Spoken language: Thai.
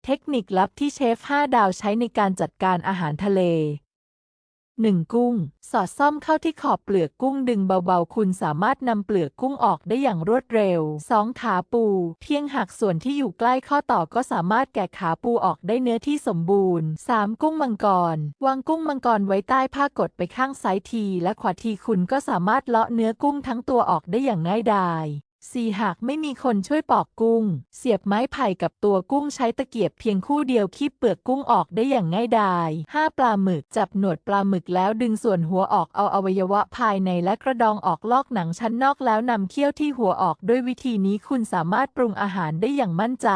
เทคนิคลับที่เชฟ5 ดาวใช้ในการจัดการอาหารทะเล 1. กุ้ง สอดซ่อมเข้าที่ขอบเปลือกกุ้งดึงเบาๆคุณสามารถนำเปลือกกุ้งออกได้อย่างรวดเร็ว 2. ขาปู เพียงหักส่วนที่อยู่ใกล้ข้อต่อก็สามารถแกะขาปูออกได้เนื้อที่สมบูรณ์ 3. กุ้งมังกร วางกุ้งมังกรไว้ใต้ผ้ากดไปข้างซ้ายทีและขวาทีคุณก็สามารถเลาะเนื้อกุ้งทั้งตัวออกได้อย่างง่ายดาย 4. หากไม่มีคนช่วยปอกกุ้ง เสียบไม้ไผ่กับตัวกุ้งใช้ตะเกียบเพียงคู่เดียวคีบเปลือกกุ้งออกได้อย่างง่ายดาย 5. ปลาหมึก จับหนวดปลาหมึกแล้วดึงส่วนหัวออกเอาอวัยวะภายในและกระดองออกลอกหนังชั้นนอกแล้วนำเขี้ยวที่หัวออกด้วยวิธีนี้คุณสามารถปรุงอาหารได้อย่างมั่นใจ